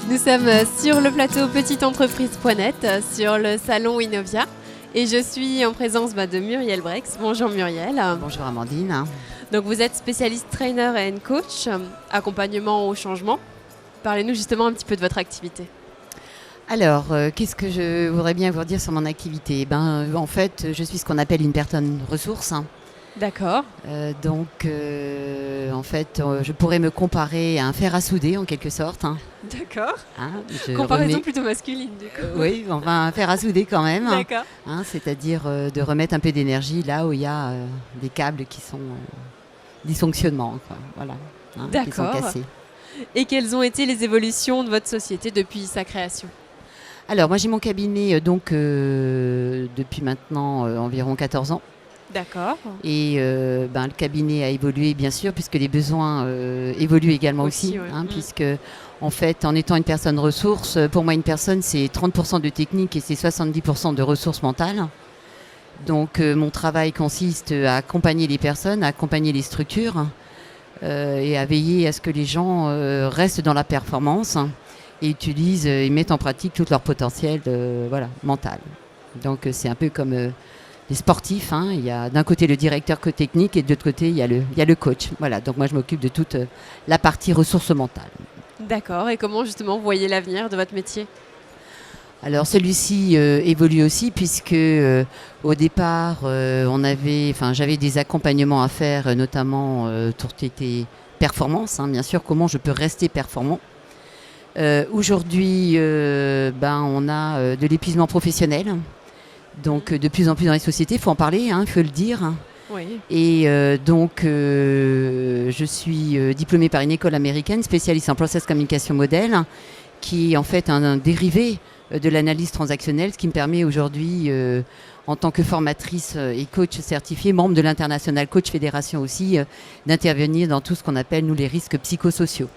Nous sommes sur le plateau petiteentreprise.net, sur le salon Innovia. Et je suis en présence de Muriel Brex. Bonjour Muriel. Bonjour Amandine. Donc vous êtes spécialiste trainer and coach, accompagnement au changement. Parlez-nous justement un petit peu de votre activité. Alors, qu'est-ce que je voudrais bien vous dire sur mon activité ? En fait, je suis ce qu'on appelle une personne ressource. D'accord. En fait, je pourrais me comparer à un fer à souder en quelque sorte. D'accord. Comparaison plutôt masculine du coup. Oui, enfin un fer à souder quand même. D'accord. C'est-à-dire de remettre un peu d'énergie là où il y a des câbles qui sont dysfonctionnements, quoi. Voilà, qui sont cassés. Et quelles ont été les évolutions de votre société depuis sa création ? Alors, moi j'ai mon cabinet depuis maintenant environ 14 ans. D'accord. Et le cabinet a évolué bien sûr puisque les besoins évoluent également aussi. Ouais. Puisque en fait, en étant une personne ressource, pour moi une personne c'est 30% de technique et c'est 70% de ressources mentales. Donc mon travail consiste à accompagner les personnes, à accompagner les structures et à veiller à ce que les gens restent dans la performance et utilisent et mettent en pratique tout leur potentiel mental. Donc c'est un peu comme les sportifs, il y a d'un côté le directeur technique et de l'autre côté il y a le coach. Voilà, donc moi je m'occupe de toute la partie ressources mentales. D'accord, et comment justement vous voyez l'avenir de votre métier ? Alors celui-ci évolue aussi puisque au départ j'avais des accompagnements à faire, notamment tout était performance, bien sûr, comment je peux rester performant. Aujourd'hui, on a de l'épuisement professionnel. Donc de plus en plus dans les sociétés, il faut en parler, il faut le dire. Oui. Et je suis diplômée par une école américaine spécialiste en Process Communication Model, qui est en fait un dérivé de l'analyse transactionnelle, ce qui me permet aujourd'hui, en tant que formatrice et coach certifiée, membre de l'International Coach Fédération aussi, d'intervenir dans tout ce qu'on appelle, nous, les risques psychosociaux.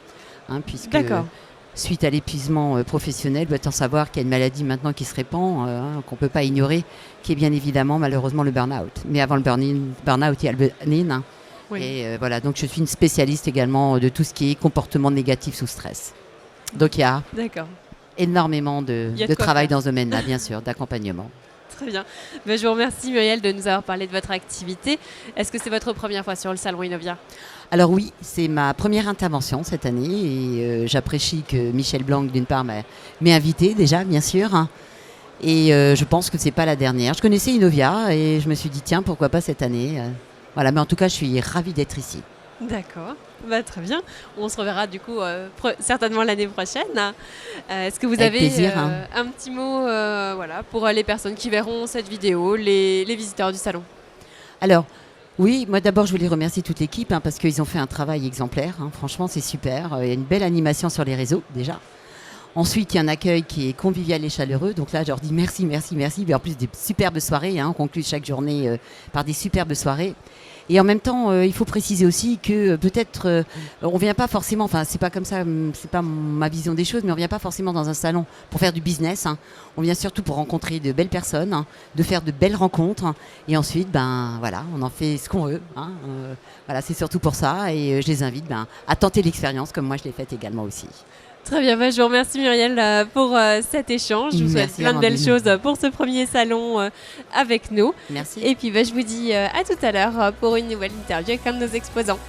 Puisque, d'accord. Suite à l'épuisement professionnel, il doit savoir qu'il y a une maladie maintenant qui se répand, qu'on ne peut pas ignorer, qui est bien évidemment malheureusement le burn-out. Mais avant le burn-out, il y a le burn-in. Oui. Et donc je suis une spécialiste également de tout ce qui est comportement négatif sous stress. Donc il y a énormément de travail dans ce domaine-là, bien sûr, d'accompagnement. Très bien. Je vous remercie Muriel de nous avoir parlé de votre activité. Est-ce que c'est votre première fois sur le salon Innovia ? Alors oui, c'est ma première intervention cette année et j'apprécie que Michel Blanc, d'une part, m'ait invité déjà, bien sûr. Et je pense que ce n'est pas la dernière. Je connaissais Innovia et je me suis dit, tiens, pourquoi pas cette année. Voilà, mais en tout cas, je suis ravie d'être ici. D'accord, très bien. On se reverra du coup certainement l'année prochaine. Est-ce que vous avez plaisir, un petit mot pour les personnes qui verront cette vidéo, les visiteurs du salon ? Alors, oui, moi d'abord je voulais remercier toute l'équipe parce qu'ils ont fait un travail exemplaire. Franchement, c'est super. Il y a une belle animation sur les réseaux déjà. Ensuite, il y a un accueil qui est convivial et chaleureux. Donc là, je leur dis merci, merci, merci. Mais en plus, des superbes soirées. On conclut chaque journée par des superbes soirées. Et en même temps, il faut préciser aussi que peut-être on vient pas forcément, c'est pas comme ça, c'est pas ma vision des choses, mais on vient pas forcément dans un salon pour faire du business. On vient surtout pour rencontrer de belles personnes, de faire de belles rencontres. Et ensuite, on en fait ce qu'on veut. C'est surtout pour ça. Et je les invite à tenter l'expérience comme moi je l'ai faite également aussi. Très bien, je vous remercie Muriel pour cet échange. Je vous souhaite plein de belles choses pour ce premier salon avec nous. Merci. Et puis je vous dis à tout à l'heure pour une nouvelle interview avec un de nos exposants.